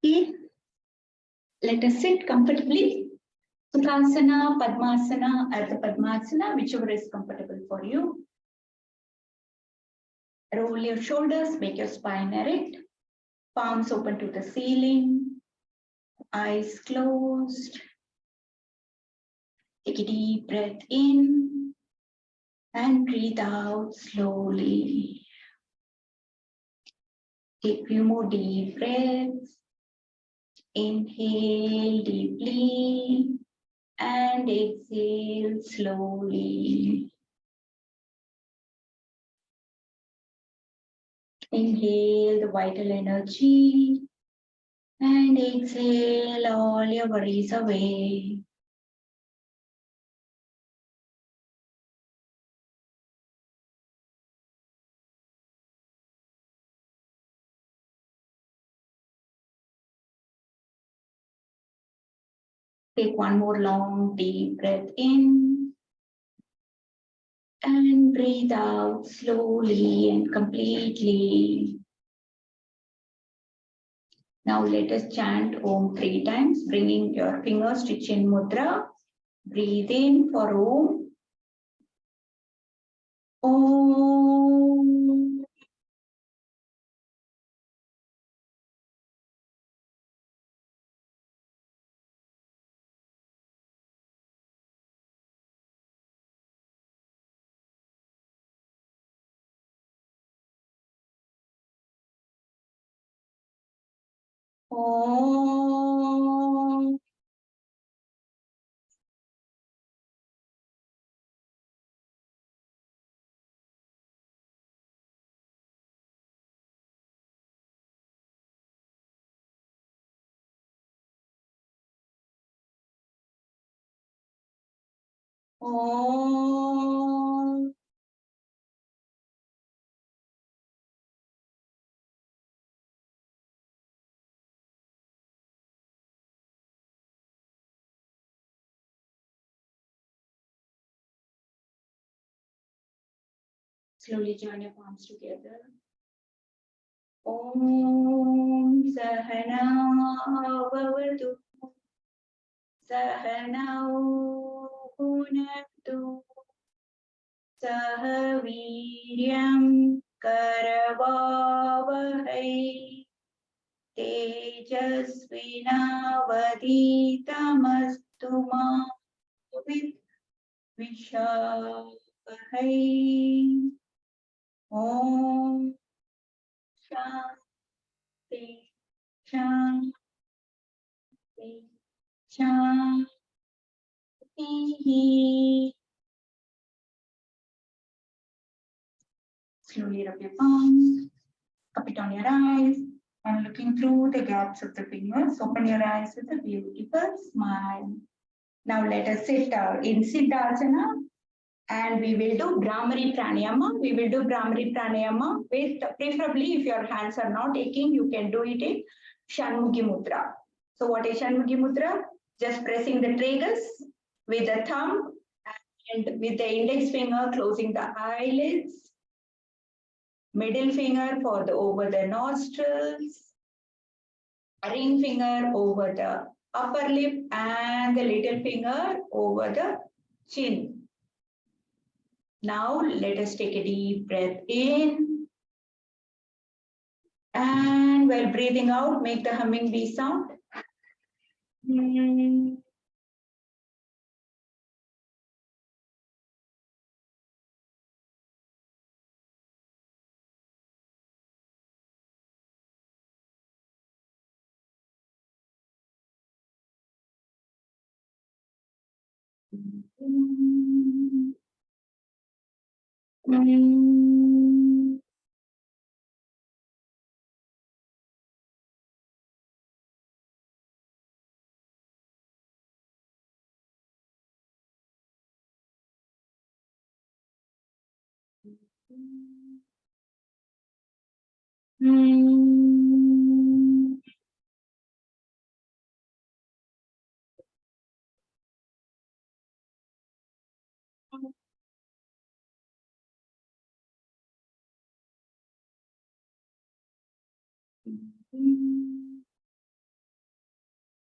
Okay. Let us sit comfortably. Sukhasana, Padmasana, Ardha Padmasana, whichever is comfortable for you. Roll your shoulders, make your spine erect. Palms open to the ceiling. Eyes closed. Take a deep breath in and breathe out slowly. Take a few more deep breaths. Inhale deeply and exhale slowly. Inhale the vital energy and exhale all your worries away. Take one more long deep breath in and breathe out slowly and completely. Now let us chant Om 3 times, bringing your fingers to Chin Mudra. Breathe in for Om. Om. Om. Om. Slowly join your palms together. Om Sahana Bhavatu Sahanau Bhunaktu Sahaviryam Karavavahai Tejasvinavaditamastu ma Vishavahai. Om Shanti Shanti Shanti. Slowly rub your palms, cup it on your eyes, and looking through the gaps of the fingers, open your eyes with a beautiful smile. Now let us sit in Siddhasana, and we will do Brahmari Pranayama. We will do Brahmari Pranayama with, preferably if your hands are not aching, you can do it in Shanmukhi Mudra. So what is Shanmukhi Mudra? Just pressing the tragus with the thumb and with the index finger closing the eyelids, middle finger for the over the nostrils, ring finger over the upper lip, and the little finger over the chin. Now let us take a deep breath in, and while breathing out, make the humming bee sound.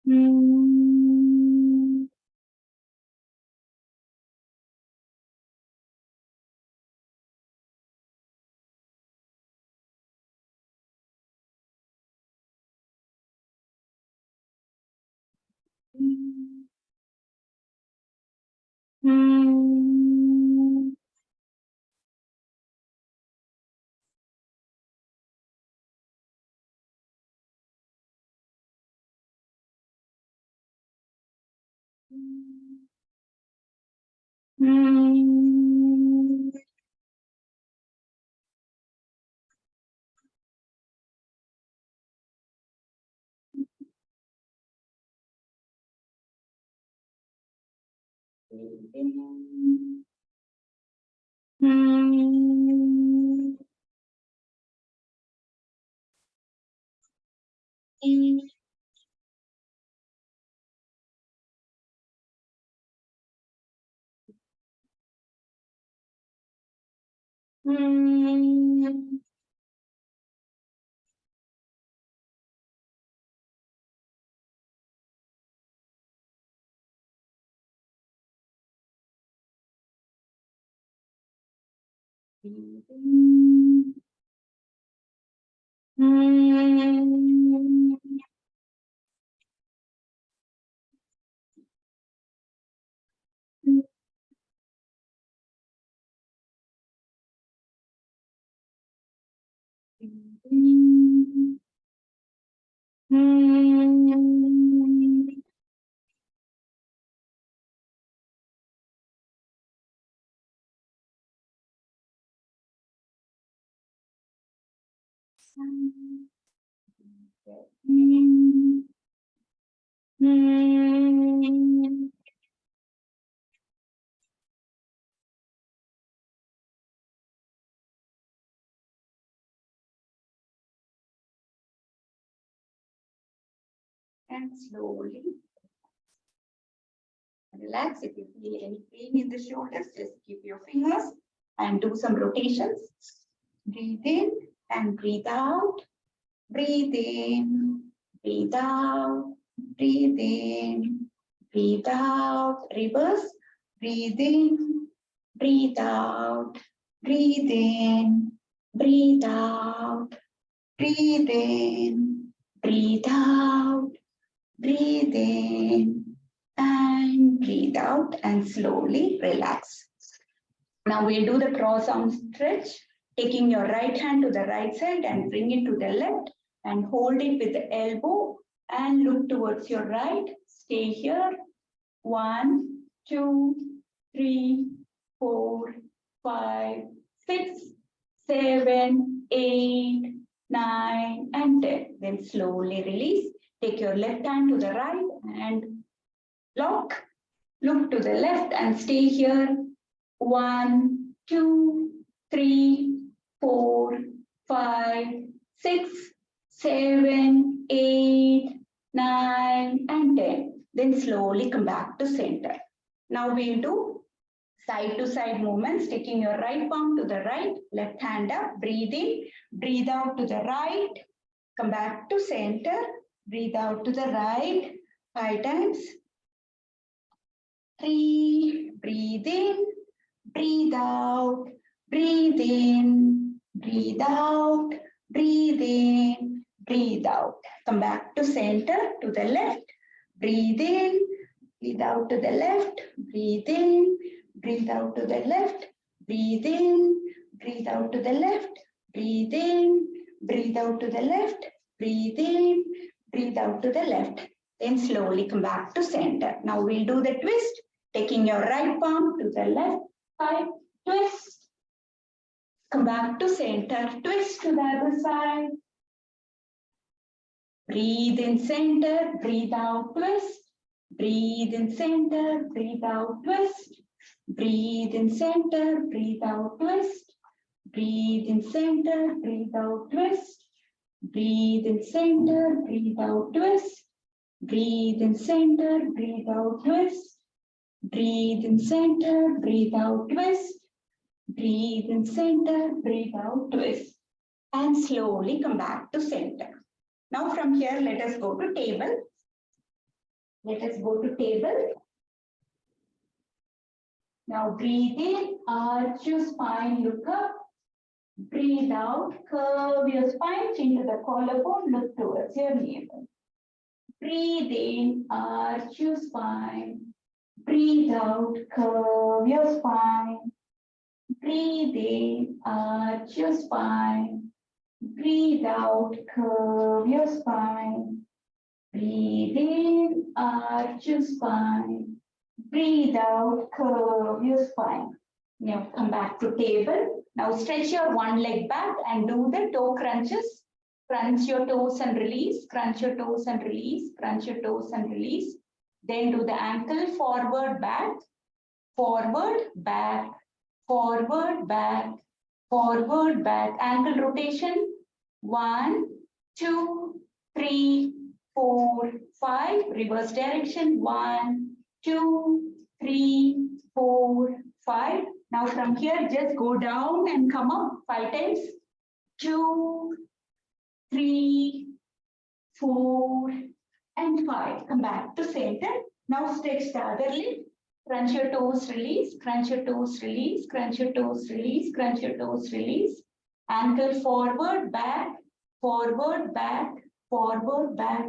Hmm. Hmm. Hmm. Hmm. Hmm. Hmm. Hmm. Hmm. And slowly relax. If you feel any pain in the shoulders, just keep your fingers and do some rotations. Breathe in and breathe out. Breathe in, breathe out, breathe in, breathe out. Reverse. Breathe in, breathe out, breathe in, breathe out, breathe in, breathe out, breathe in, and breathe out, and slowly relax. Now we'll do the cross arm stretch, taking your right hand to the right side and bring it to the left and hold it with the elbow and look towards your right. Stay here. 1, 2, 3, 4, 5, 6, 7, 8, 9, and 10. Then slowly release. Take your left hand to the right and lock. Look to the left and stay here. 1, 2, 3, 4, 5, 6, 7, 8, 9, and 10. Then slowly come back to center. Now we'll do side to side movements, taking your right palm to the right, left hand up, breathe in, breathe out to the right, come back to center, breathe out to the right, 5 times. 3, breathe in, breathe out, breathe in, breathe out, breathe in, breathe out. Come back to center, to the left, breathe in, breathe out to the left, breathe in, breathe out to the left, breathe in, breathe out to the left, breathe in, breathe out to the left, breathe in, breathe out to the left. Then slowly come back to center. Now we'll do the twist, taking your right palm to the left side, twist, come back to center, twist to the other side. Breathe in center, breathe out, twist. Breathe in center, breathe out, twist. Breathe in center, breathe out, twist. Breathe in center, breathe out, twist. Breathe in center, breathe out, twist. Breathe in center, breathe out, twist. Breathe in center, breathe out, twist. Breathe in center, breathe out, twist. And slowly come back to center. Now from here, let us go to table. Let us go to table. Now breathe in, arch your spine, look up. Breathe out, curve your spine, chin to the collarbone, look towards your navel. Breathe in, arch your spine. Breathe out, curve your spine. Breathe in, arch your spine. Breathe out, curve your spine. Breathe in, arch your spine. Breathe out, curve your spine. Now come back to table. Now stretch your one leg back and do the toe crunches. Crunch your toes and release, crunch your toes and release, crunch your toes and release. Then do the ankle forward, back, forward, back, forward, back, forward, back. Ankle rotation. 1, 2, 3, 4, 5. Reverse direction. 1, 2, 3, 4, 5. Now from here, just go down and come up 5 times. 2, 3, 4, and 5. Come back to center. Now stretch the other leg. Crunch your toes, release. Crunch your toes, release. Crunch your toes, release. Crunch your toes, release. Ankle forward, back, forward, back, forward, back,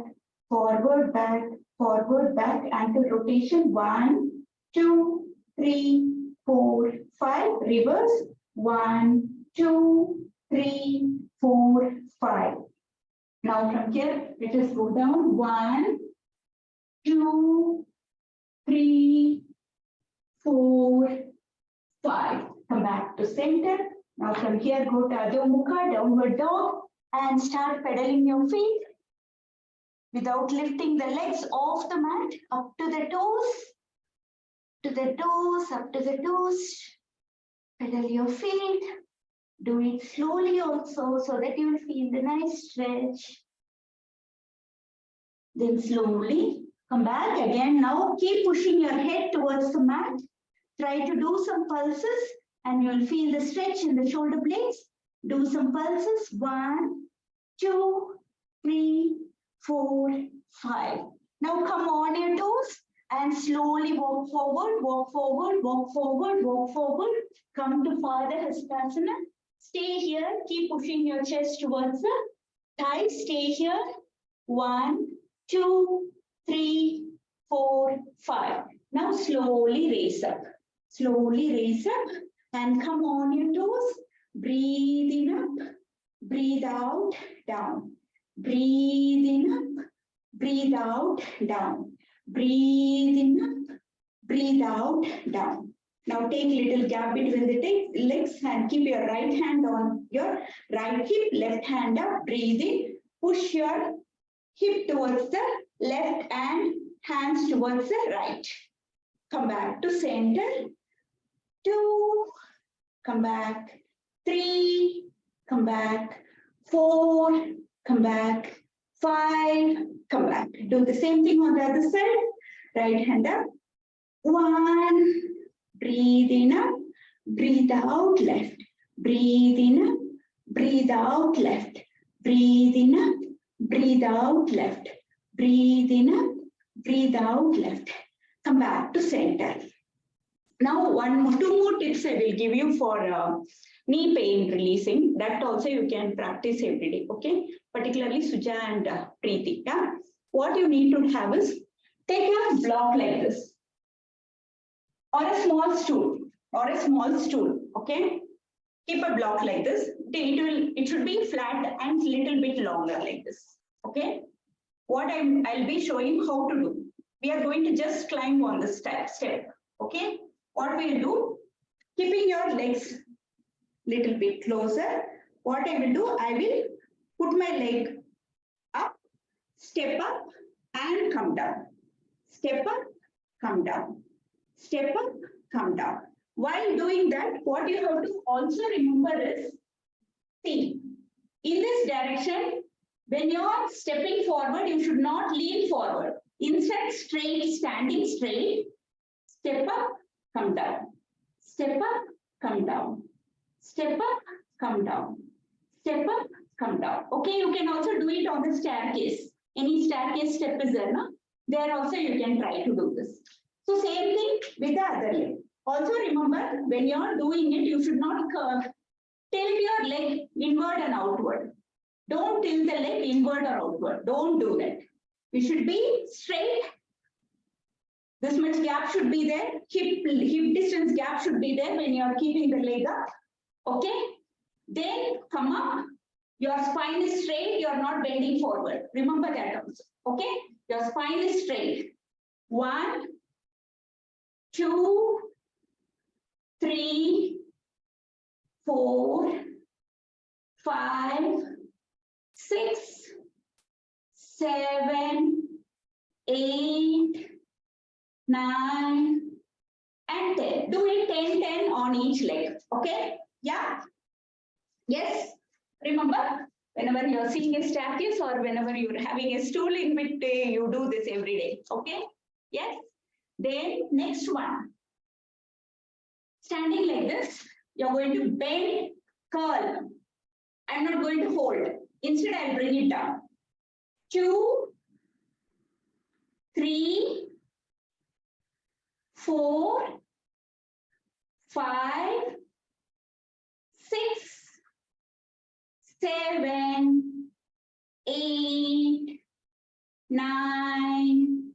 forward, back, forward, back. Ankle rotation. 1, 2, 3, 4, 5. Reverse. 1, 2, 3, 4, 5. Now from here, let us go down. 1, 2, 3, 4, 5. Come back to center. Now from here, go to Adho Mukha, downward dog, and start pedaling your feet without lifting the legs off the mat, up to the toes, up to the toes. Pedal your feet. Do it slowly also so that you will feel the nice stretch. Then slowly come back again. Now keep pushing your head towards the mat. Try to do some pulses and you will feel the stretch in the shoulder blades. Do some pulses. 1, 2, 3, 4, 5. Now come on your toes and slowly walk forward, walk forward, walk forward, walk forward. Come to Pada Hastasana. Stay here. Keep pushing your chest towards the thighs. Stay here. 1, 2, 3, 4, 5. Now slowly raise up. Slowly raise up and come on your toes. Breathe in up. Breathe out, down. Breathe in up. Breathe out, down. Breathe in up. Breathe out, down. Now take little gap between the legs and keep your right hand on your right hip, left hand up. Breathe in. Push your hip towards the left and hands towards the right. Come back to center. 2. Come back. 3. Come back. 4. Come back. 5. Come back. Do the same thing on the other side. Right hand up. 1. Breathe in up. Breathe out left. Breathe in up. Breathe out left. Breathe in up. Breathe out left. Breathe in up. Breathe out left. Come back to center. Now, 2 more tips I will give you for knee pain releasing. That also you can practice every day, okay? Particularly Suja and Preeti. Yeah? What you need to have is take a block like this, or a small stool, okay? Keep a block like this. It should be flat and little bit longer like this, okay? What I'll be showing how to do. We are going to just climb on the step, okay? What we'll do, keeping your legs little bit closer, what I will do, I will put my leg up, step up and come down. Step up, come down. Step up, come down. While doing that, what you have to also remember is, see, in this direction, when you are stepping forward, you should not lean forward. Instead, straight, standing straight, step up, come down. Step up, come down. Step up, come down. Step up, come down. Okay, you can also do it on the staircase. Any staircase step is there, no? There also you can try to do this. So same thing with the other leg. Also remember, when you are doing it, you should not tilt your leg inward and outward. Don't tilt the leg inward or outward. Don't do that. You should be straight. This much gap should be there. Hip distance gap should be there when you are keeping the leg up. Okay. Then come up. Your spine is straight. You are not bending forward. Remember that also. Okay. Your spine is straight. 1, 2, 3, 4, 5, 6, 7, 8, 9, and 10. Do it 10, 10 on each leg. Okay? Yeah? Yes? Remember, whenever you're seeing a staircase or whenever you're having a stool in between, you do this every day. Okay? Yes? Then next one. Standing like this, you're going to bend, curl. I'm not going to hold. Instead, I'll bring it down. 2, 3, 4, 5, 6, 7, 8, 9,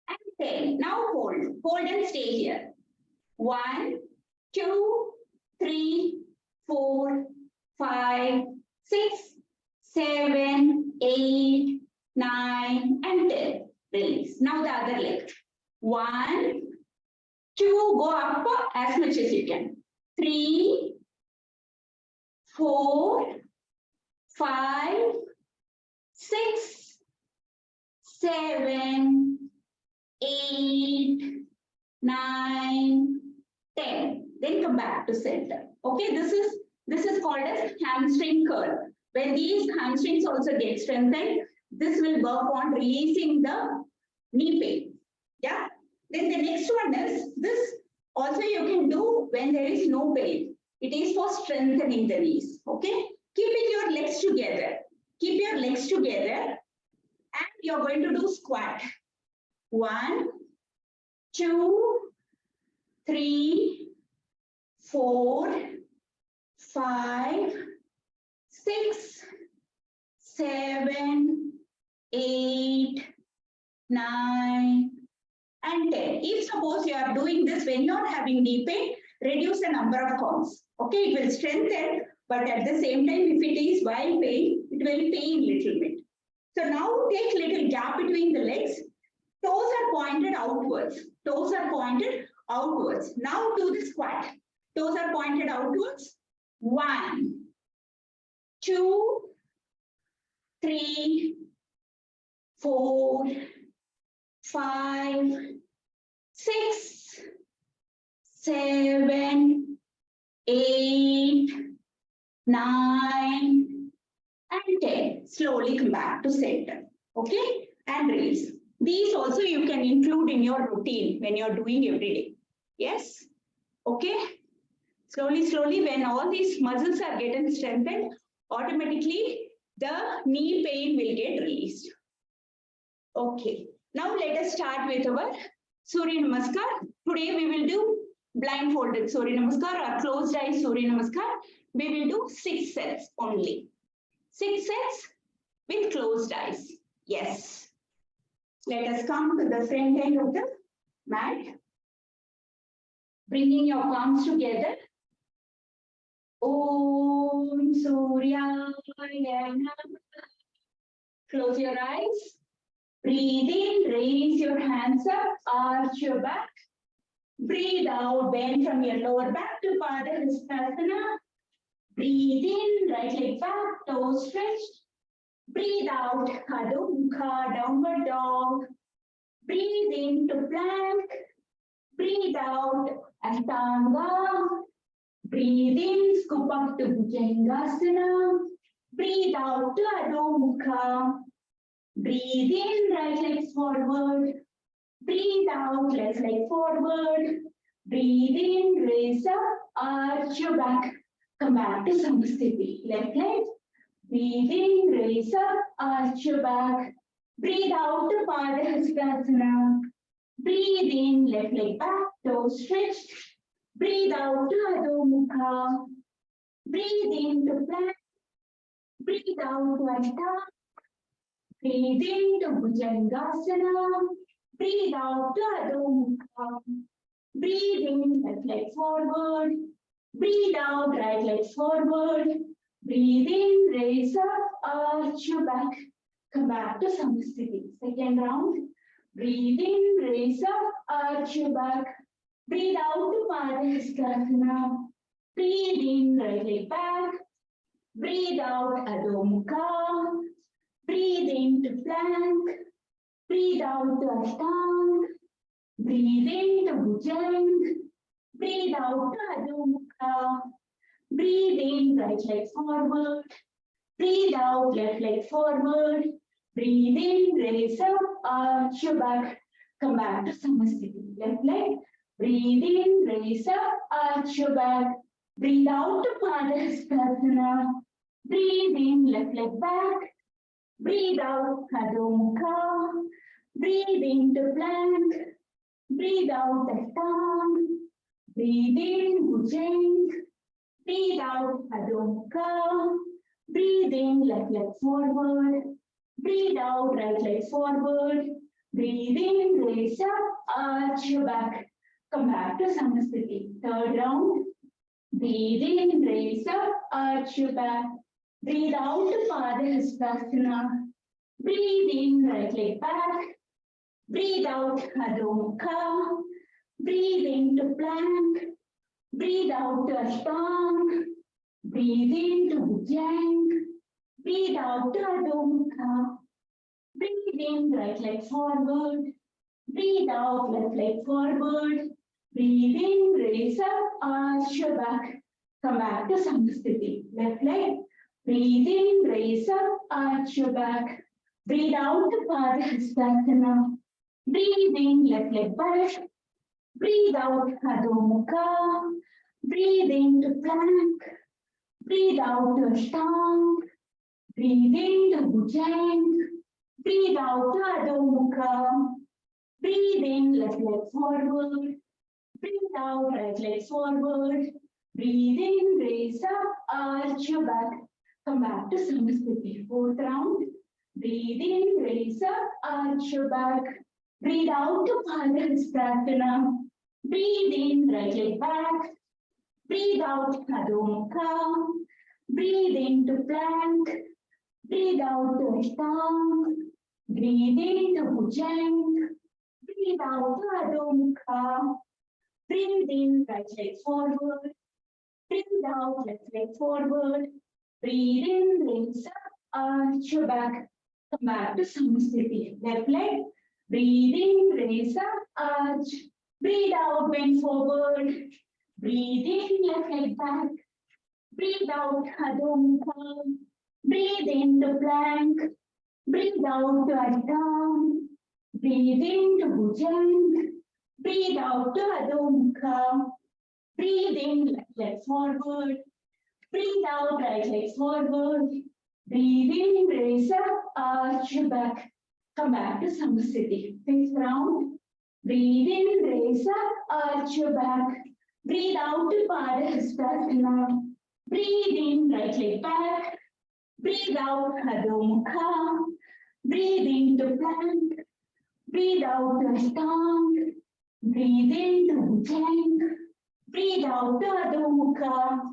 and 10. Now hold. Hold and stay here. 1, 2, 3, 4, 5, 6, 7, 8, 9, and 10. Release. Now the other leg. 1, 2, go up as much as you can. 3, 4, 5, 6, 7, 8, 9, 10. Then come back to center. Okay, this is called as hamstring curl. When these hamstrings also get strengthened, this will work on releasing the knee pain. Yeah. Then the next one is this. Also, you can do when there is no pain. It is for strengthening the knees. Okay. Keeping your legs together. Keep your legs together, and you're going to do squat. 1, 2, 3, 4, 5, 6, 7, 8, 9, and 10. If suppose you are doing this when you are having knee pain, reduce the number of counts. Okay, it will strengthen, but at the same time, if it is while pain, it will pain little bit. So now take little gap between the legs. Toes are pointed outwards. Toes are pointed outwards. Now do the squat. Toes are pointed outwards. 1, 2, 3, 4, 5, 6, 7, 8, 9, and 10. Slowly come back to center. Okay? And release. These also you can include in your routine when you're doing every day. Yes? Okay? Slowly, slowly, when all these muscles are getting strengthened, automatically the knee pain will get released. Okay. Now let us start with our Surya Namaskar. Today we will do blindfolded Surya Namaskar or closed eyes Surya Namaskar. We will do 6 sets only. 6 sets with closed eyes. Yes. Let us come to the front end of the mat. Bringing your palms together. Om Surya Namaha. Close your eyes. Breathe in, raise your hands up, arch your back. Breathe out, bend from your lower back to Pada Hastasana. Breathe in, right leg back, toes stretched. Breathe out, Adho Mukha, downward dog. Breathe into plank. Breathe out, Ashtanga. Breathe in, scoop up to Bhujangasana. Breathe out to Adho Mukha. Breathe in, right leg forward. Breathe out, left leg forward. Breathe in, raise up, arch your back. Come back to Samasthiti. Left leg. Breathe in, raise up, arch your back. Breathe out to Padahastasana. Breathe in, left leg back, toes stretched. Breathe out to Adho Mukha. Breathe in to plank. Breathe out to Adho. Breathe in to Bhujangasana. Breathe out to Adho Mukha. Breathe in, left leg forward. Breathe out, right leg forward. Breathe in, raise up, arch your back. Come back to Samasthiti. Second round. Breathe in, raise up, arch your back. Breathe out to Padahastasana. Breathe in, right leg back. Breathe out, Adho Mukha. Breathe in to plank. Breathe out to Ashtanga. Breathe in to Bhujang. Breathe out to Adho Mukha. Breathe in, right leg forward. Breathe out, left leg forward. Breathe in, raise up, arch your back. Come back to Samasthiti. Left leg. Breathe in, raise up, arch your back. Breathe out to Padahastasana. Breathe in, left leg back. Breathe out, Adho Mukha. Breathe into plank. Breathe out, Ashtanga. Breathe in, Bhujang. Breathe out, Adho Mukha. Breathe in, left leg forward. Breathe out, right leg forward. Breathe in, raise up, arch your back. Come back to Samasthiti. Third round. Breathe in, raise up, arch your back. Breathe out to Padahastasana. Breathe in, right leg back. Breathe out, Adho Mukha. Breathe into plank. Breathe out to Ashtanga. Breathe into Bhujang. Breathe out to Adho Mukha. Breathe in, right leg forward. Breathe out, left leg forward. Breathe in, raise up, arch your back. Come back to Samasthiti. Left leg. Breathe in, raise up, arch your back. Breathe out to Padahastasana. Breathe in, left leg back. Breathe out, Adho Mukha. Breathe into plank. Breathe out to Ashtanga. Breathe into Bhujang. Breathe out to Adho Mukha. Breathe in, left leg forward. Breathe out, right leg forward. Breathe in, raise up, arch your back. Come back to Samasthiti. Fourth round. Breathe in, raise up, arch your back. Breathe out to Padahastasana. Breathe in, right leg back. Breathe out, Adho Mukha. Breathe into plank. Breathe out to Ashtanga. Breathe into Bhujang. Breathe out to Adho Mukha. Breathe in, right leg forward. Breathe out, left leg forward. Breathe in, raise up, arch your back. Come back to Samasthiti. Left leg. Breathe in, raise up, arch. Breathe out, bend forward. Breathe in, left leg back. Breathe out, Adho Mukha. Breathe into plank. Breathe out to Ashtanga. Breathe into Bhujang. Breathe out to Adho Mukha. Breathe in, left leg forward. Breathe out, right leg forward. Breathe in, raise up, arch your back. Come back to Samasthiti. Fifth round. Breathe in, raise up, arch your back. Breathe out to Padahastasana. Breathe in, right leg back. Breathe out, Adho Mukha. Breathe into plank. Breathe out to Ashtanga. Breathe into Bhujang. Breathe out to Adho Mukha.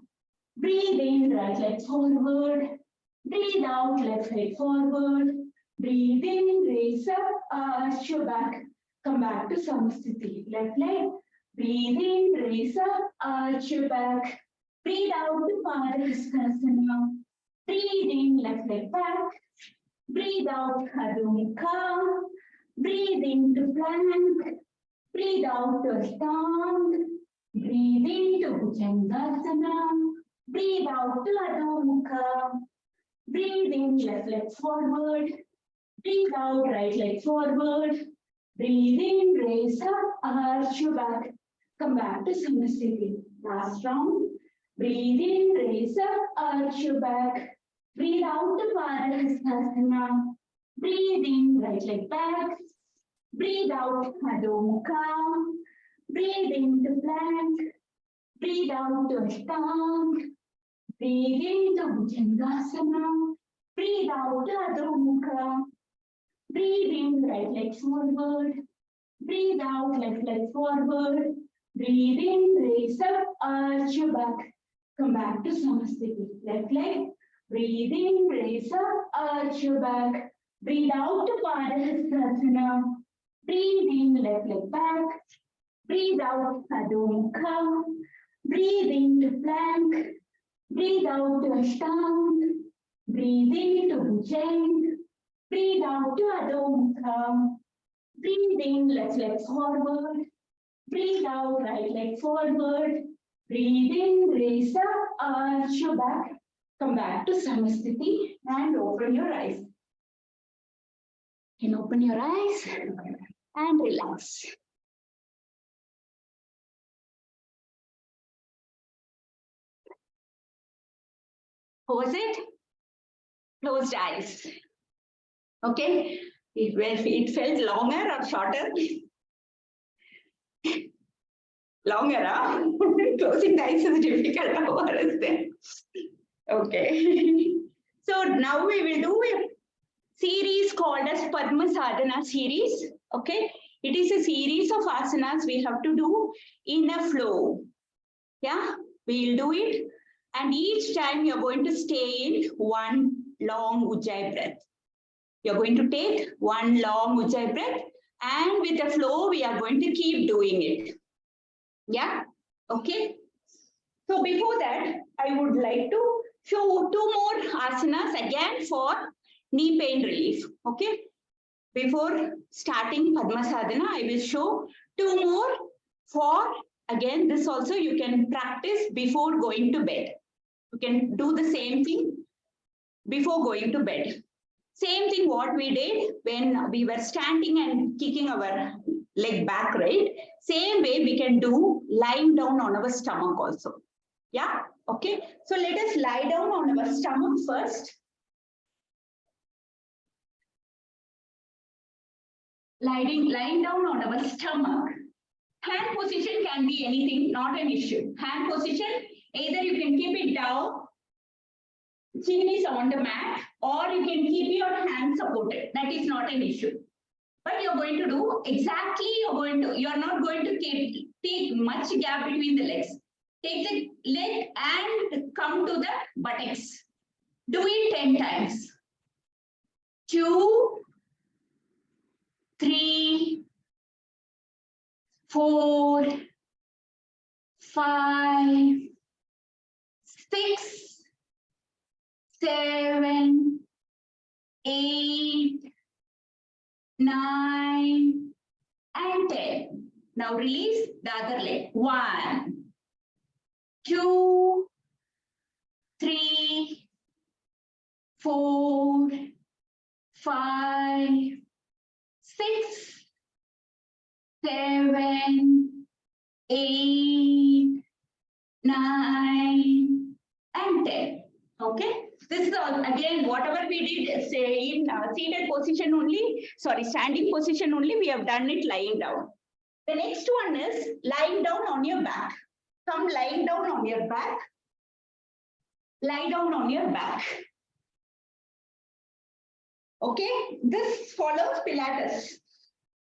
Breathe in, right leg forward. Breathe out, left leg forward. Breathe in, raise up, arch your back. Come back to Samasthiti. Left leg. Breathe in, raise up, arch your back. Breathe out to Padahastasana. Breathe in, left leg back. Breathe out, Adho Mukha. Breathe into plank. Breathe out to Ashtanga. Breathe into Bhujangasana. Breathe out to Adho Mukha. Breathe in, left leg forward. Breathe out, right leg forward. Breathe in, raise up, arch your back. Come back to Samasthiti. Last round. Breathe in, raise up, arch your back. Breathe out to Padahastasana. Breathe in, right leg back. Breathe out, Adho Mukha. Breathe into plank. Breathe out to Ashtanga. Breathe into Bhujangasana. Breathe out to Adho Mukha. Breathe in, right leg forward. Breathe out, left leg forward. Breathe in, raise up, arch your back. Come back to Samasthiti. Left leg. Breathe in, raise up, arch your back. Breathe out to Padahastasana. Breathe in, left leg back. Breathe out, Adho Mukha. Breathe into plank. Breathe out to Ashtanga. Breathe into Bhujang. Breathe out to Adho Mukha. Breathe in, left leg forward. Breathe out, right leg forward. Breathe in, raise up, arch your back. Come back to Samasthiti and open your eyes. You can open your eyes and relax. How was it? Closed eyes. Okay. It felt longer or shorter? Longer, huh? Closing the eyes is difficult. How is there? Okay. So now we will do a series called as Padma Sadhana series. Okay. It is a series of asanas we have to do in a flow. Yeah, we'll do it. And each time you're going to stay in one long Ujjayi breath. You're going to take one long Ujjayi breath, and with the flow, we are going to keep doing it. Yeah, okay. So before that, I would like to show two more asanas again for knee pain relief. Okay. Before starting Padma Sadhana, I will show two more for, again, this also you can practice before going to bed. You can do the same thing before going to bed. Same thing what we did when we were standing and kicking our leg back, right? Same way we can do lying down on our stomach also. Yeah, okay. So let us lie down on our stomach first. Lying down on our stomach. Hand position can be anything, not an issue. Hand position, either you can keep it down, chin is on the mat, or you can keep your hand supported. That is not an issue. But you're going to do exactly, you're not going to take much gap between the legs. Take the leg and come to the buttocks. Do it 10 times. 2, 3, 4, 5, 6, 7, 8, 9, and 10. Now release the other leg. 1, 2, 3, 4, 5, 6, 7, 8, 9, and 10. Okay. This is all, again, whatever we did say in seated position only, sorry, standing position only, we have done it lying down. The next one is lying down on your back. Come lying down on your back. Lie down on your back. Okay, this follows Pilates.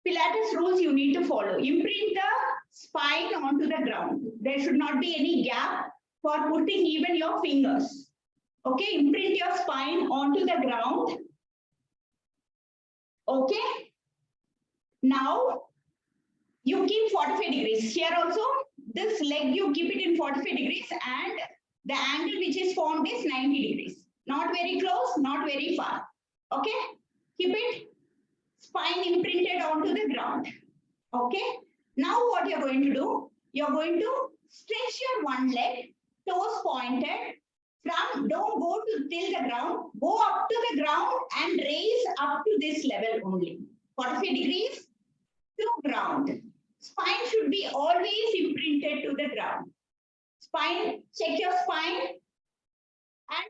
Pilates rules you need to follow. Imprint the spine onto the ground. There should not be any gap for putting even your fingers. Okay, imprint your spine onto the ground. Okay. Now, you keep 45 degrees. Here also, this leg, you keep it in 45 degrees and the angle which is formed is 90 degrees. Not very close, not very far. Okay, keep it spine imprinted onto the ground. Okay, now what you're going to do, you're going to stretch your one leg, toes pointed, from don't go to till the ground, go up to the ground and raise up to this level only. 45 degrees to ground. Spine should be always imprinted to the ground. Spine, check your spine and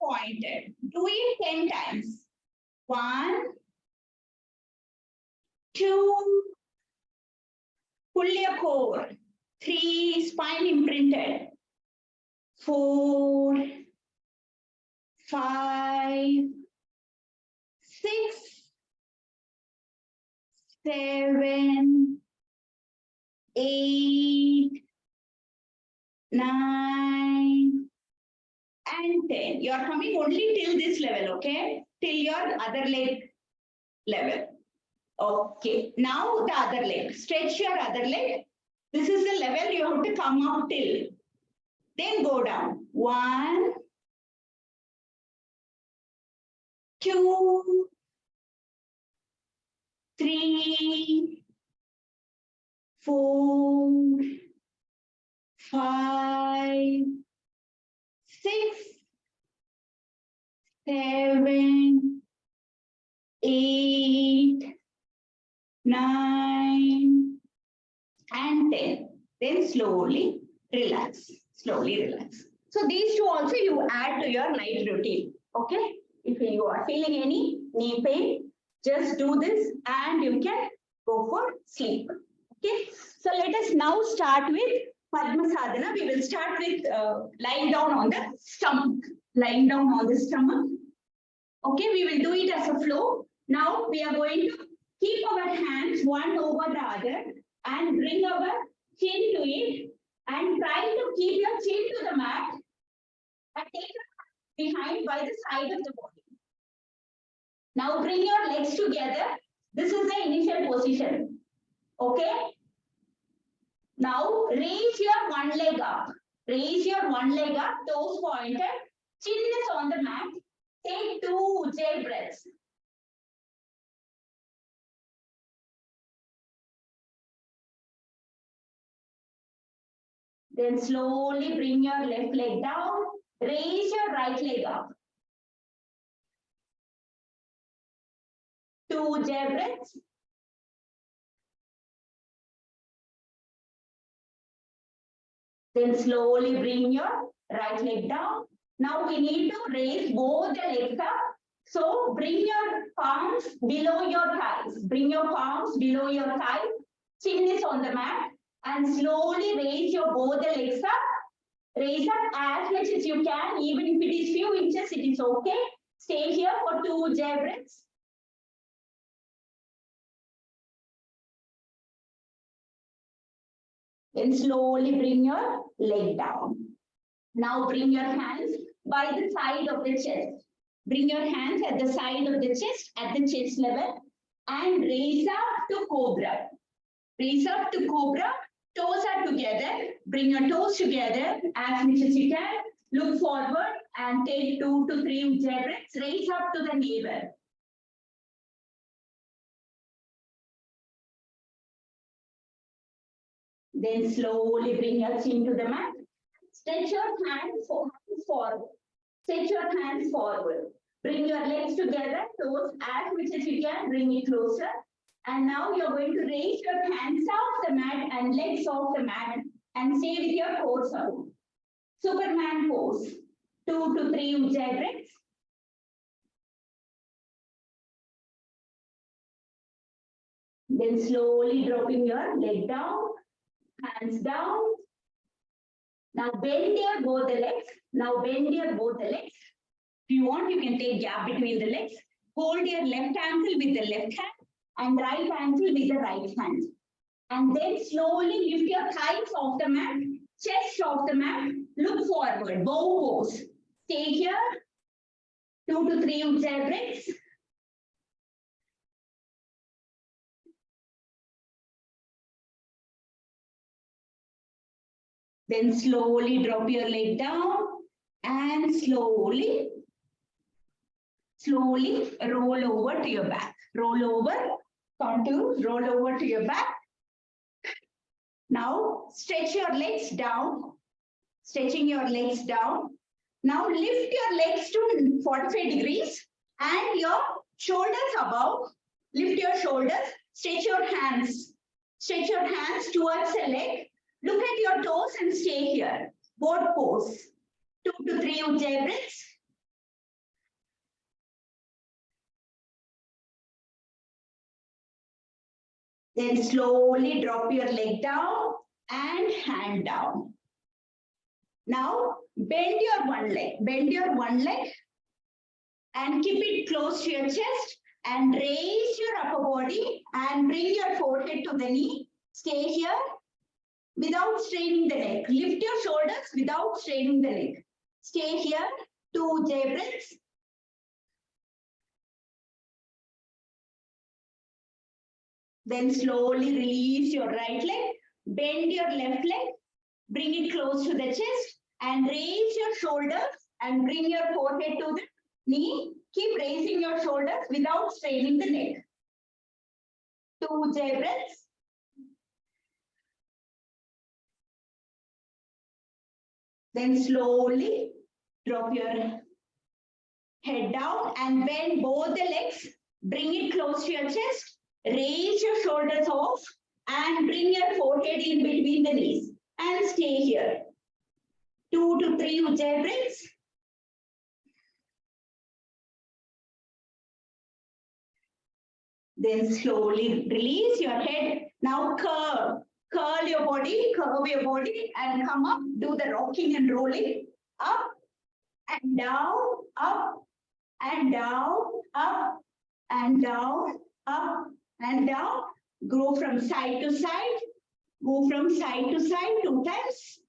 pointed. Do it 10 times. 1, Pull your core. 3, spine imprinted. 4, 5, 6, 7, 8, 9, and 10. You are coming only till this level, okay? Till your other leg level. Okay, now the other leg. Stretch your other leg. This is the level you have to come up till. Then go down. 1, 2, 3, 4, 5, 6, 7, 8, 9, and 10. Then slowly relax. Slowly relax. So these two also you add to your night routine. Okay? If you are feeling any knee pain, just do this and you can go for sleep. Okay? So let us now start with Padmasadhana. We will start with lying down on the stomach. Lying down on the stomach. Okay, we will do it as a flow. Now we are going to keep our hands one over the other and bring our chin to it and try to keep your chin to the mat and take your behind by the side of the body. Now bring your legs together. This is the initial position. Okay. Now raise your one leg up. Raise your one leg up, toes pointed, chin is on the mat. Take 2 Ujjayi breaths. Then slowly bring your left leg down. Raise your right leg up. 2 Ujjayi breaths. Then slowly bring your right leg down. Now we need to raise both the legs up. So bring your palms below your thighs. Bring your palms below your thighs. Chin is on the mat. And slowly raise your both the legs up. Raise up as much as you can. Even if it is few inches, it is okay. Stay here for 2 Ujjayi breaths. Then slowly bring your leg down. Now bring your hands by the side of the chest. Bring your hands at the side of the chest, at the chest level, and raise up to cobra. Raise up to cobra. Toes are together. Bring your toes together as much as you can. Look forward and take 2 to 3 Ujjayi breaths. Raise up to the navel. Then slowly bring your chin to the mat. Stretch your hands forward. Stretch your hands forward. Bring your legs together, toes as much as you can. Bring it closer. And now you're going to raise your hands off the mat and legs off the mat and stay with your core support. Superman pose. 2 to 3 Ujjayi breaths. Then slowly dropping your leg down, hands down. Now bend your both the legs. Now bend your both the legs. If you want, you can take gap between the legs. Hold your left ankle with the left hand and right ankle with the right hand. And then slowly lift your thighs off the mat, chest off the mat, look forward, bow pose. Stay here, 2 to 3 Ujjayi breaths. Then slowly drop your leg down and slowly roll over to your back. Roll over, contour, roll over to your back. Now stretch your legs down, stretching your legs down. Now lift your legs to 45 degrees and your shoulders above. Lift your shoulders, stretch your hands towards the leg. Look at your toes and stay here. Boat pose. 2 to 3 Ujjayi breaths. Then slowly drop your leg down and hand down. Now bend your one leg and keep it close to your chest and raise your upper body and bring your forehead to the knee. Stay here without straining the neck. Lift your shoulders without straining the neck. Stay here, 2 Ujjayi breaths. Then slowly release your right leg, bend your left leg, bring it close to the chest and raise your shoulders and bring your forehead to the knee. Keep raising your shoulders without straining the neck. 2 Ujjayi breaths. Then slowly drop your head down and bend both the legs. Bring it close to your chest. Raise your shoulders off and bring your forehead in between the knees and stay here. 2 to 3 Ujjayi breaths. Then slowly release your head. Now curl your body, curve your body and come up. Do the rocking and rolling. Up and down, up and down, up and down, up and down. Go from side to side. Go from side to side 2 times.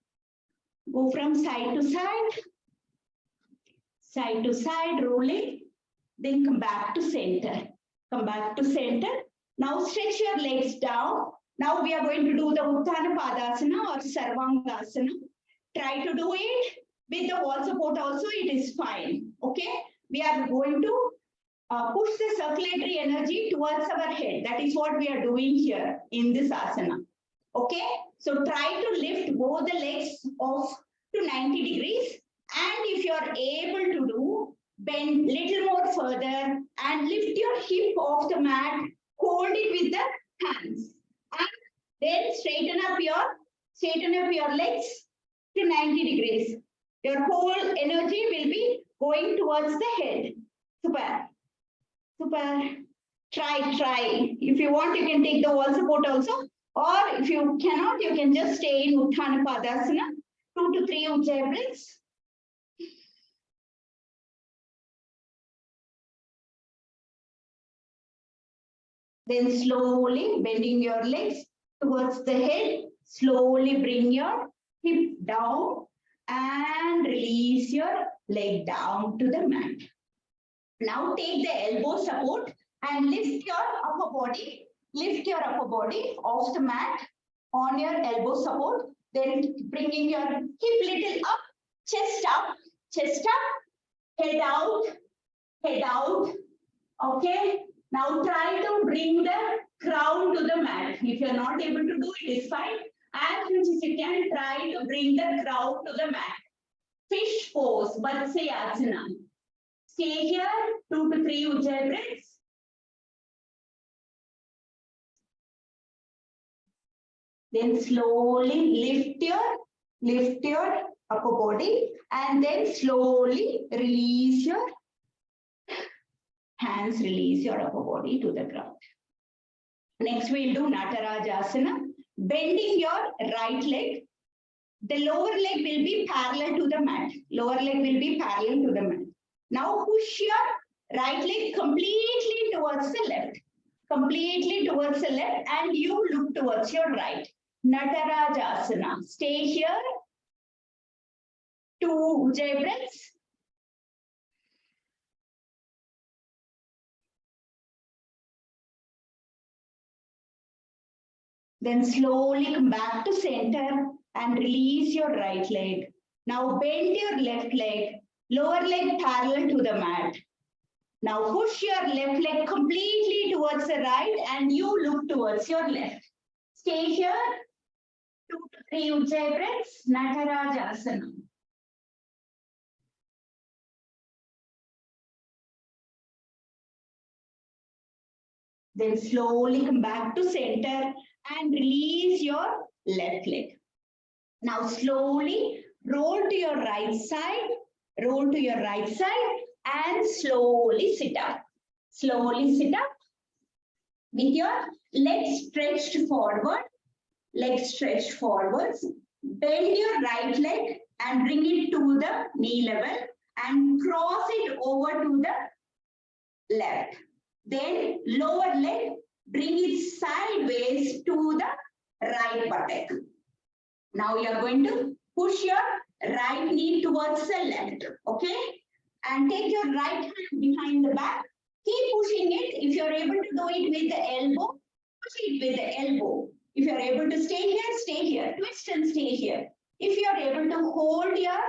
Go from side to side, rolling. Then come back to center. Come back to center. Now stretch your legs down. Now we are going to do the Utthana Padasana or Sarvangasana. Try to do it with the wall support also, it is fine. Okay. We are going to push the circulatory energy towards our head. That is what we are doing here in this asana. Okay. So try to lift both the legs off to 90 degrees. And if you are able to do, bend little more further and lift your hip off the mat. Hold it with the hands. And then straighten up your legs to 90 degrees. Your whole energy will be going towards the head. Super. Super. Try. If you want, you can take the wall support also. Or if you cannot, you can just stay in Utthana Padasana. 2 to 3 Ujjayi breaths. Then slowly bending your legs towards the head. Slowly bring your hip down and release your leg down to the mat. Now take the elbow support and lift your upper body. Lift your upper body off the mat on your elbow support. Then bringing your hip little up, chest up, head out. Okay. Now try to bring the crown to the mat. If you are not able to do it, is fine. As much as you can, try to bring the crown to the mat. Fish pose, Vatsyasana. Stay here, 2 to 3 Ujjayi breaths. Then slowly lift your upper body and then slowly release your hands, release your upper body to the ground. Next, we'll do Natarajasana. Bending your right leg. The lower leg will be parallel to the mat. Now push your right leg completely towards the left. And you look towards your right. Natarajasana. Stay here. 2 Ujjayi breaths. Then slowly come back to center and release your right leg. Now bend your left leg, lower leg parallel to the mat. Now push your left leg completely towards the right and you look towards your left. Stay here, 2 to 3 Ujjayi breaths, Natarajasana. Then slowly come back to center and release your left leg. Now slowly roll to your right side, and slowly sit up. with your legs stretched forward, legs stretched forwards. Bend your right leg and bring it to the knee level and cross it over to the left. Then lower leg, bring it sideways to the right buttock. Now you are going to push your right knee towards the left, okay? And take your right hand behind the back. Keep pushing it. If you're able to do it with the elbow, push it with the elbow. If you're able to stay here, stay here. Twist and stay here. If you're able to hold your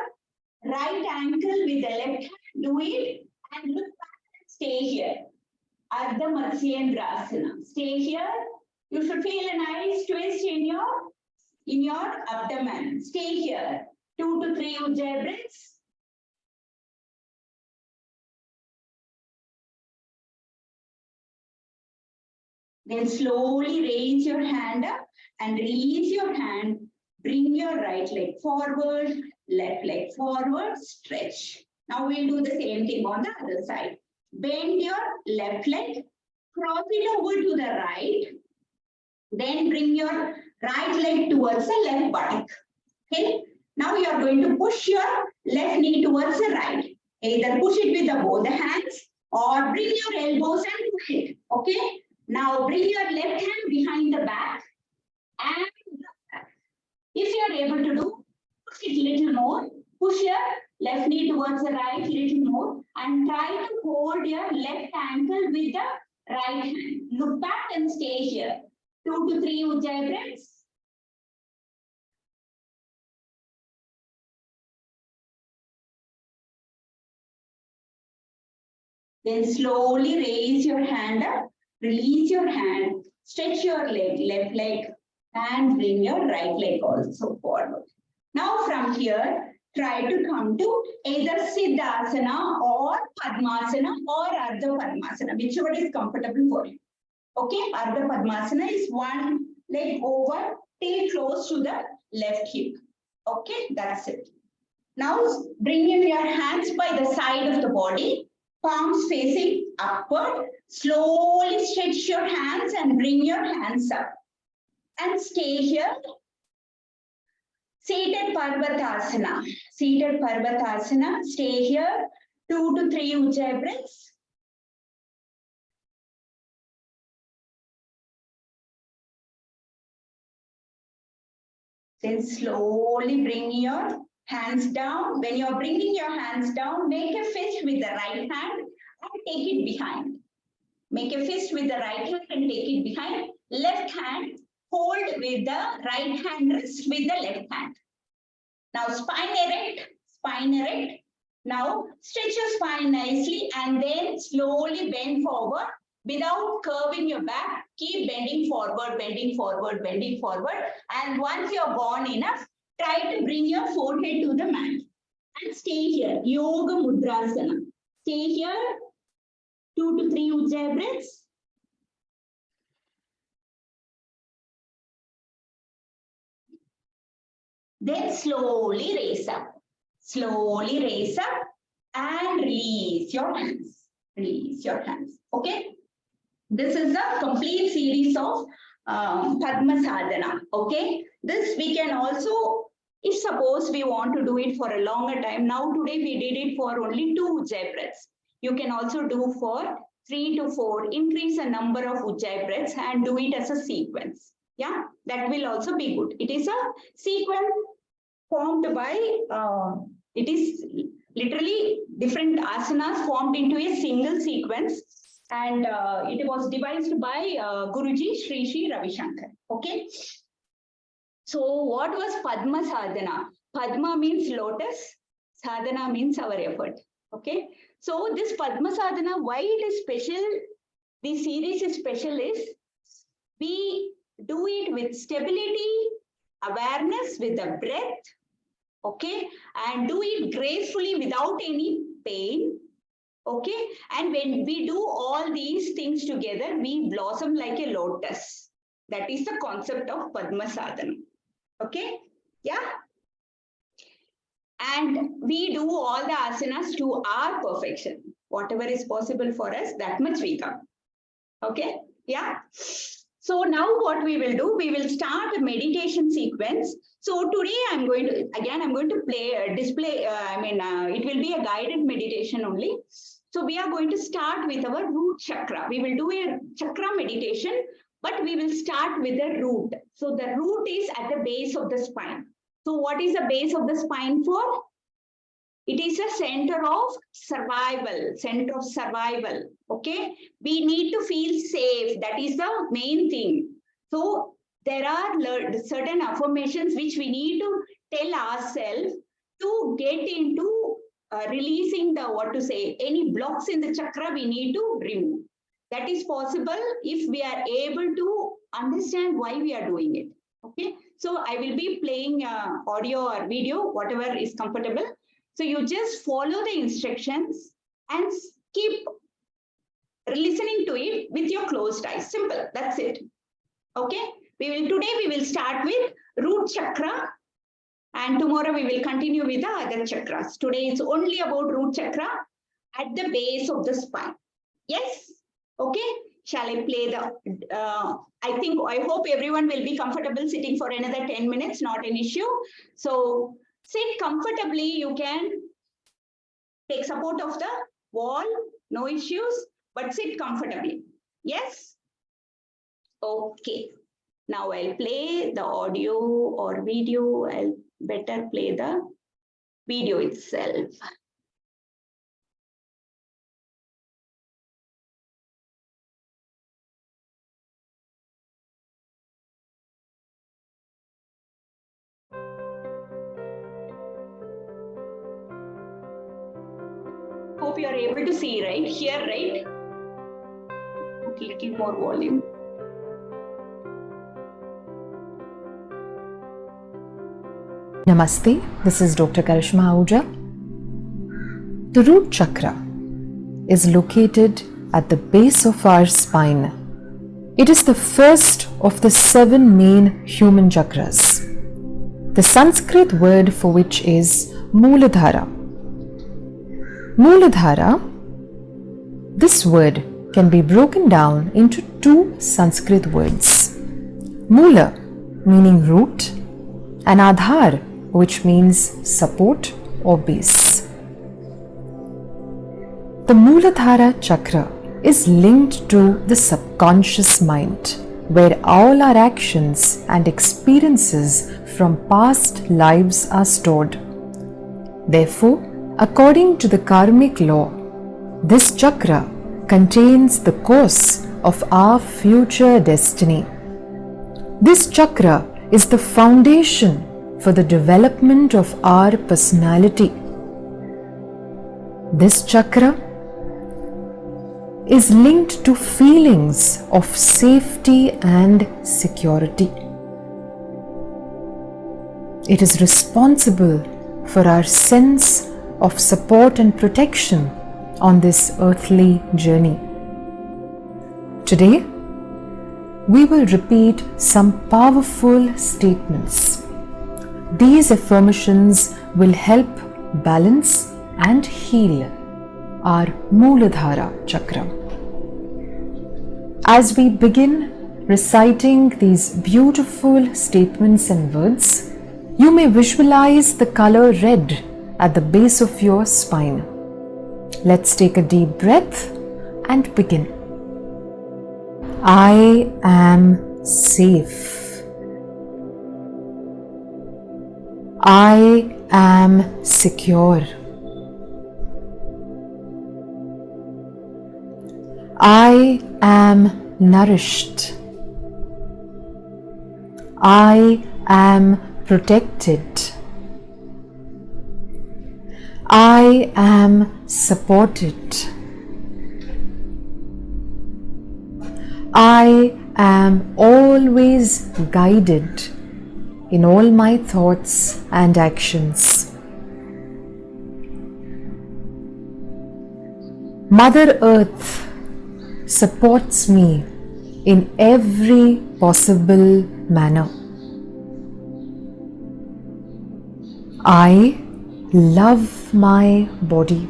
right ankle with the left hand, do it and look back and stay here. Ardha Matsyendrasana. Stay here. You should feel a nice twist in your abdomen. Stay here. 2 to 3 Ujjayi breaths. Then slowly raise your hand up and release your hand. Bring your right leg forward, left leg forward, stretch. Now we'll do the same thing on the other side. Bend your left leg, cross it over to the right. Then bring your right leg towards the left buttock. Okay. Now you are going to push your left knee towards the right. Either push it with both the hands or bring your elbows and push it. Okay. Now bring your left hand behind the back and if you are able to do, push it a little more. Push your left knee towards the right a little more and try to hold your left ankle with the right hand. Look back and stay here. 2 to 3 Ujjayi breaths. Then slowly raise your hand up, release your hand, stretch your leg, left leg, and bring your right leg also forward. Now from here, try to come to either Siddhasana or Padmasana or Ardha Padmasana, whichever is comfortable for you. Okay, Ardha Padmasana is one leg over till close to the left hip. Okay, that's it. Now bring in your hands by the side of the body. Palms facing upward. Slowly stretch your hands and bring your hands up. And stay here. Seated Parvatasana. Seated Parvatasana. Stay here. 2 to 3 Ujjayi breaths. Then slowly bring your hands down. When you're bringing your hands down, make a fist with the right hand and take it behind. Make a fist with the right hand and take it behind. Left hand, hold with the right hand wrist with the left hand. Now spine erect, spine erect. Now stretch your spine nicely and then slowly bend forward without curving your back. Keep bending forward, bending forward, bending forward. And once you're gone enough, try to bring your forehead to the mat and stay here. Yoga Mudrasana. Stay here. 2 to 3 Ujjayi breaths. Then slowly raise up. Slowly raise up and release your hands. Release your hands. Okay. This is a complete series of Padma Sadhana. Okay. This we can also, if suppose we want to do it for a longer time. Now today we did it for only 2 Ujjayi breaths. You can also do for 3 to 4. Increase the number of Ujjayi breaths and do it as a sequence. Yeah, that will also be good. It is a sequence formed by, it is literally different asanas formed into a single sequence. And it was devised by Guruji Sri Ravi Shankar. Okay. So what was Padma Sadhana? Padma means lotus. Sadhana means our effort. Okay. So this Padma Sadhana, why it is special? This series is special is we do it with stability, awareness with the breath. Okay. And do it gracefully without any pain. Okay. And when we do all these things together, we blossom like a lotus. That is the concept of Padma Sadhana. Okay. Yeah. And we do all the asanas to our perfection. Whatever is possible for us, that much we come. Okay. Yeah. So now what we will do, we will start a meditation sequence. So today I'm going to play a display. It will be a guided meditation only. So we are going to start with our root chakra. We will do a chakra meditation, but we will start with the root. So the root is at the base of the spine. So what is the base of the spine for? It is a center of survival, okay? We need to feel safe. That is the main thing. So there are certain affirmations which we need to tell ourselves to get into releasing any blocks in the chakra we need to remove. That is possible if we are able to understand why we are doing it, okay? So I will be playing audio or video, whatever is comfortable. So you just follow the instructions and keep listening to it with your closed eyes. Simple, that's it. Okay, today we will start with root chakra, and tomorrow we will continue with the other chakras. Today it's only about root chakra at the base of the spine. Yes, okay. Shall I play the, I hope everyone will be comfortable sitting for another 10 minutes, not an issue. So sit comfortably, you can take support of the wall, no issues, but sit comfortably. Yes? Okay. Now I'll play the audio or video. I'll better play the video itself. Hope you are able to see, right? Here, right? Okay, little more volume. Namaste, this is Dr. Karishma Ahuja. The root chakra is located at the base of our spine. It is the first of the 7 main human chakras. The Sanskrit word for which is Mooladhara. Mooladhara, this word can be broken down into 2 Sanskrit words. Moola, meaning root, and Adhar, which means support or base. The Mooladhara chakra is linked to the subconscious mind, where all our actions and experiences from past lives are stored. Therefore, according to the karmic law, this chakra contains the course of our future destiny. This chakra is the foundation for the development of our personality. This chakra is linked to feelings of safety and security. It is responsible for our sense of support and protection on this earthly journey. Today, we will repeat some powerful statements. These affirmations will help balance and heal our Mooladhara chakra. As we begin reciting these beautiful statements and words, you may visualize the color red at the base of your spine. Let's take a deep breath and begin. I am safe. I am secure. I am nourished. I am protected. I am supported. I am always guided in all my thoughts and actions. Mother Earth supports me in every possible manner. I love my body.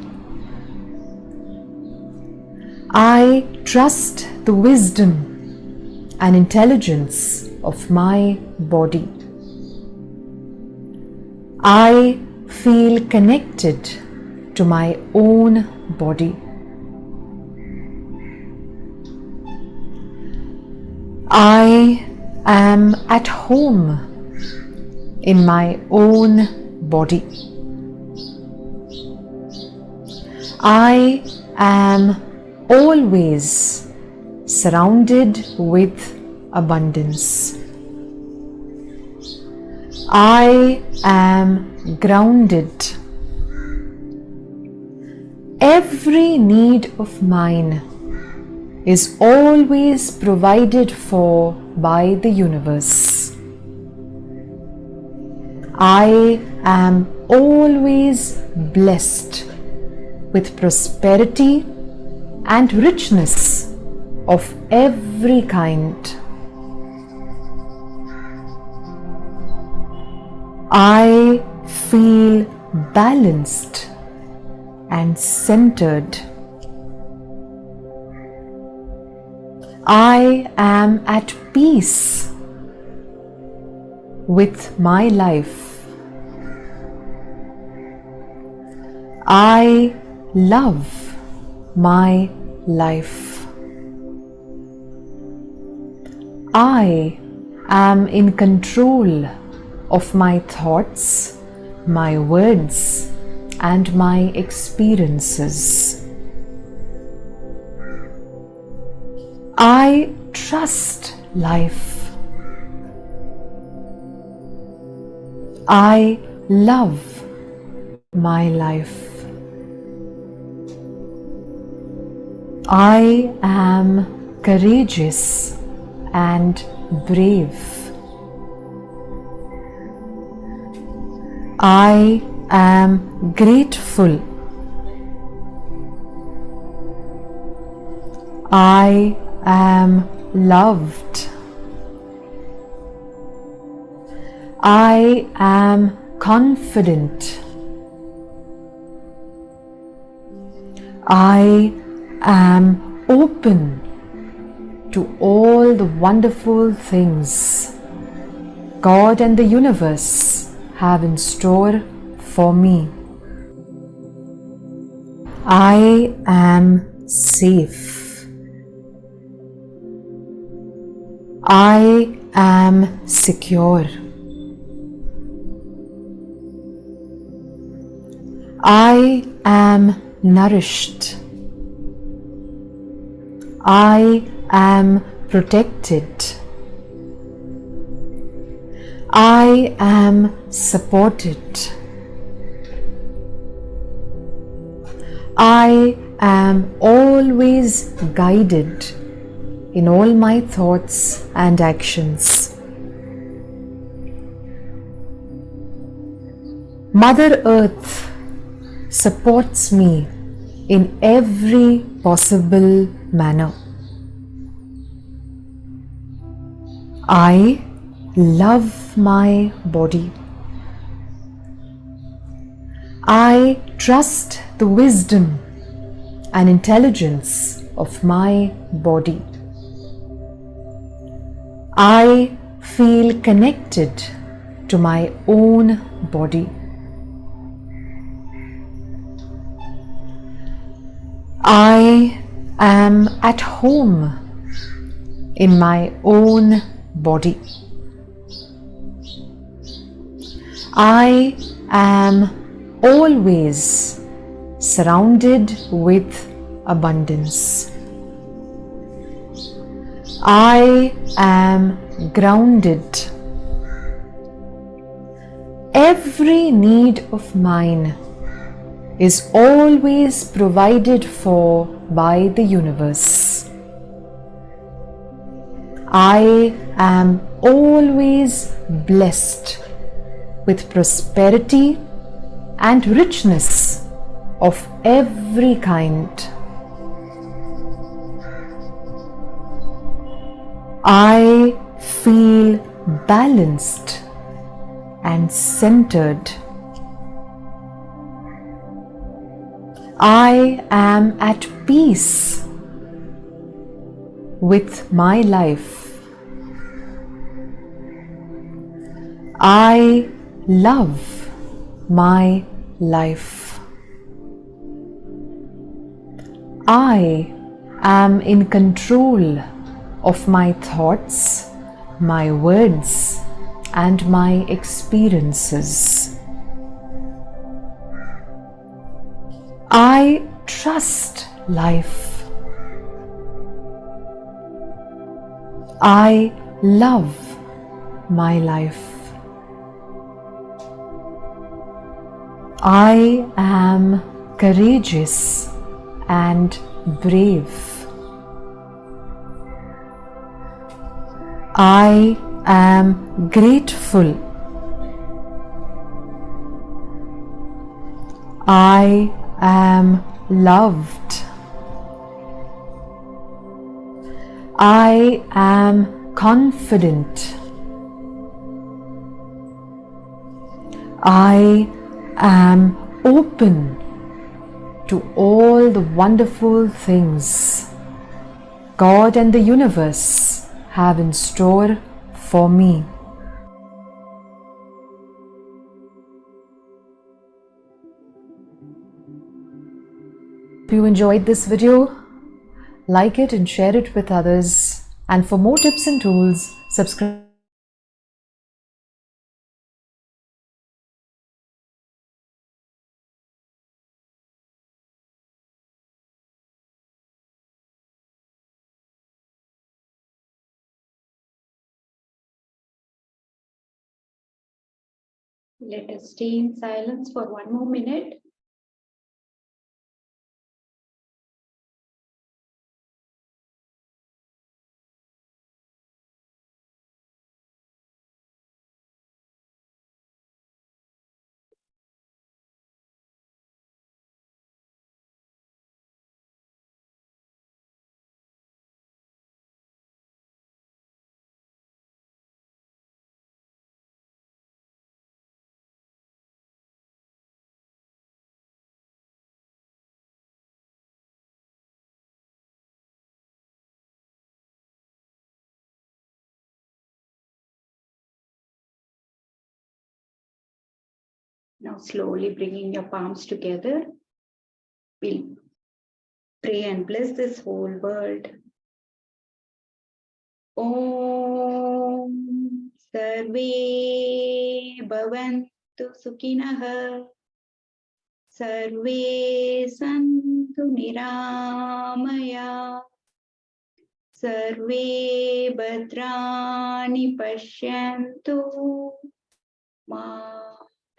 I trust the wisdom and intelligence of my body. I feel connected to my own body. I am at home in my own body. I am always surrounded with abundance. I am grounded. Every need of mine is always provided for by the universe. I am always blessed with prosperity and richness of every kind. I feel balanced and centered. I am at peace with my life. I love my life. I am in control of my thoughts, my words, and my experiences. I trust life. I love my life. I am courageous and brave. I am grateful. I am loved. I am confident. I am open to all the wonderful things God and the universe have in store for me. I am safe. I am secure. I am nourished. I am protected. I am supported. I am always guided in all my thoughts and actions. Mother Earth supports me in every possible manner. I love my body. I trust the wisdom and intelligence of my body. I feel connected to my own body. I am at home in my own body. I am always surrounded with abundance. I am grounded. Every need of mine is always provided for by the universe. I am always blessed with prosperity and richness of every kind. I feel balanced and centered. I am at peace with my life. I love my life. I am in control of my thoughts, my words, and my experiences. I trust life. I love my life. I am courageous and brave. I am grateful. I am loved. I am confident. I am open to all the wonderful things God and the universe have in store for me. If you enjoyed this video, like it and share it with others. And for more tips and tools, subscribe. Let us stay in silence for 1 more minute. Now slowly bringing your palms together. We'll pray and bless this whole world. Om Sarve Bhavantu Sukhinah. Sarve Santu Niramaya. Sarve Bhadrani Pashyantu. Ma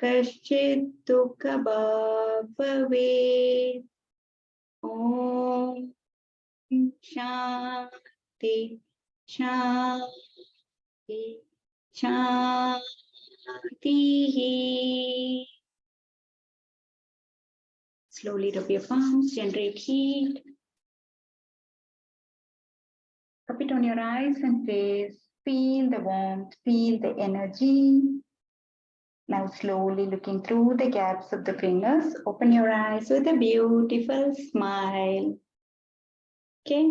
Kaschid Dukha Bhaveet. Om Shanti Shanti Shanti. Slowly rub your palms, generate heat. Cup it on your eyes and face. Feel the warmth, feel the energy. Now slowly looking through the gaps of the fingers, open your eyes with a beautiful smile. Okay.